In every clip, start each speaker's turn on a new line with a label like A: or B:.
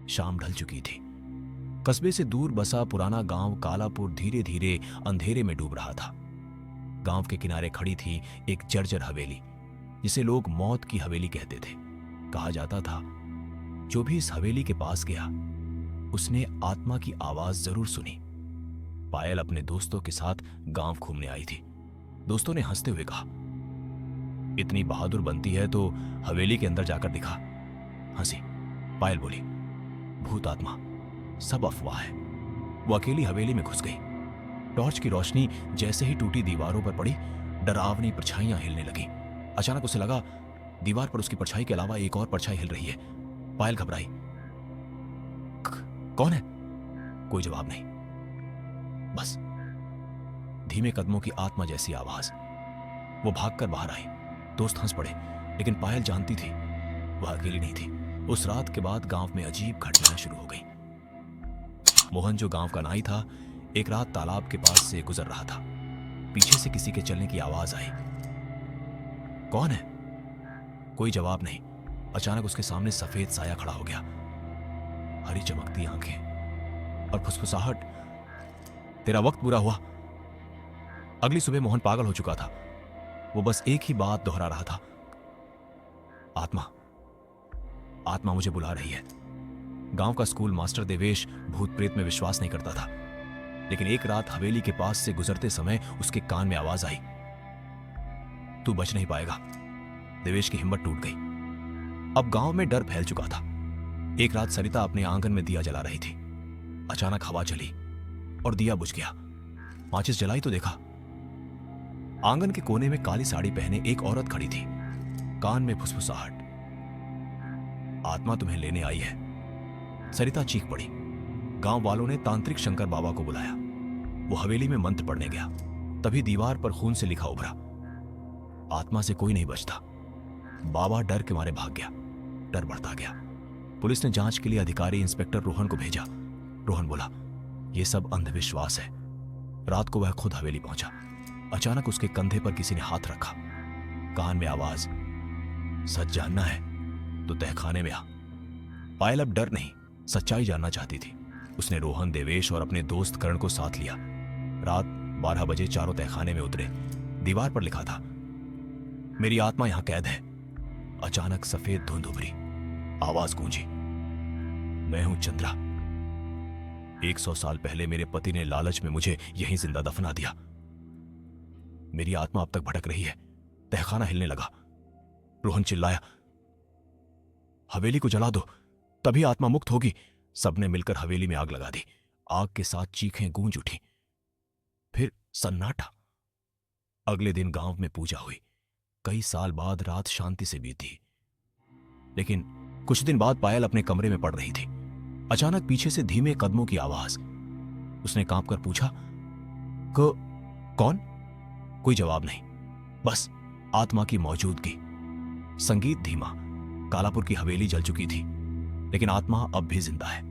A: शाम ढल चुकी थी। कस्बे से दूर बसा पुराना गांव कालापुर धीरे धीरे अंधेरे में डूब रहा था। गांव के किनारे खड़ी थी एक जर्जर हवेली, जिसे लोग मौत की हवेली कहते थे। कहा जाता था जो भी इस हवेली के पास गया उसने आत्मा की आवाज जरूर सुनी। पायल अपने दोस्तों के साथ गांव घूमने आई थी। दोस्तों ने हंसते हुए कहा, इतनी बहादुर बनती है तो हवेली के अंदर जाकर दिखा। हंसी। पायल बोली, भूत आत्मा सब अफवाह है। वो अकेली हवेली में घुस गई। टॉर्च की रोशनी जैसे ही टूटी दीवारों पर पड़ी, डरावनी परछाइयां हिलने लगी। अचानक उसे लगा दीवार पर उसकी परछाई के अलावा एक और परछाई हिल रही है। पायल घबराई। कौन है? कोई जवाब नहीं, बस धीमे कदमों की आत्मा जैसी आवाज। वो भागकर बाहर आई। दोस्त हंस पड़े, लेकिन पायल जानती थी वह अकेली नहीं थी। उस रात के बाद गांव में अजीब घटनाएं शुरू हो गई। मोहन जो गांव का नाई था, एक रात तालाब के पास से गुजर रहा था। पीछे से किसी के चलने की आवाज आई। कौन है? कोई जवाब नहीं। अचानक उसके सामने सफेद साया खड़ा हो गया, हरी चमकती आंखें और फुसफुसाहट। तेरा वक्त पूरा हुआ। अगली सुबह मोहन पागल हो चुका था। वो बस एक ही बात दोहरा रहा था, आत्मा आत्मा मुझे बुला रही है। गांव का स्कूल मास्टर देवेश भूत प्रेत में विश्वास नहीं करता था, लेकिन एक रात हवेली के पास से गुजरते समय उसके कान में आवाज आई, तू बच नहीं पाएगा। देवेश की हिम्मत टूट गई। अब गांव में डर फैल चुका था। एक रात सरिता अपने आंगन में दिया जला रही थी। अचानक हवा चली और दिया बुझ गया। माचिस जलाई तो देखा, आंगन के कोने में काली साड़ी पहने एक औरत खड़ी थी, कान में फुसफुसाहट। आत्मा तुम्हें लेने आई है। सरिता चीख पड़ी। गांव वालों ने तांत्रिक शंकर बाबा को बुलाया। वो हवेली में मंत्र पढ़ने गया। तभी दीवार पर खून से लिखा उभरा, आत्मा से कोई नहीं बचता। बाबा डर के मारे भाग गया। डर बढ़ता गया। पुलिस ने जांच के लिए अधिकारी इंस्पेक्टर रोहन को भेजा। रोहन बोला, यह सब अंधविश्वास है। रात को वह खुद हवेली पहुंचा। अचानक उसके कंधे पर किसी ने हाथ रखा। कान में आवाज, सच जानना है तो तहखाने में आ। पायल अब डर नहीं, सच्चाई जानना चाहती थी। उसने रोहन, देवेश और अपने दोस्त करण को साथ लिया। रात 12 बजे चारों तहखाने में उतरे। दीवार पर लिखा था, मेरी आत्मा यहां कैद है। अचानक सफेद धुंध उभरी। आवाज गूंजी, मैं हूं चंद्रा। 100 साल पहले मेरे पति ने लालच में मुझे यहीं जिंदा दफना दिया। मेरी आत्मा अब तक भटक रही है। तहखाना हिलने लगा। रोहन चिल्लाया, हवेली को जला दो, तभी आत्मा मुक्त होगी। सबने मिलकर हवेली में आग लगा दी। आग के साथ चीखें गूंज उठी। फिर सन्नाटा। अगले दिन गांव में पूजा हुई। कई साल बाद रात शांति से बीती। लेकिन कुछ दिन बाद पायल अपने कमरे में पड़ रही थी। अचानक पीछे से धीमे कदमों की आवाज। उसने कांपकर पूछा, कौन? कोई जवाब नहीं, बस आत्मा की मौजूदगी। संगीत धीमा। कालापुर की हवेली जल चुकी थी, लेकिन आत्मा अब भी जिंदा है।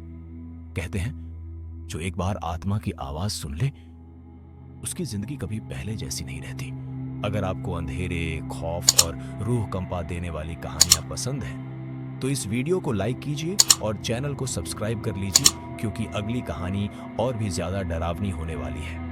A: कहते हैं जो एक बार आत्मा की आवाज सुन ले, उसकी जिंदगी कभी पहले जैसी नहीं रहती। अगर आपको अंधेरे, खौफ और रूह कंपा देने वाली कहानियां पसंद हैं, तो इस वीडियो को लाइक कीजिए और चैनल को सब्सक्राइब कर लीजिए, क्योंकि अगली कहानी और भी ज्यादा डरावनी होने वाली है।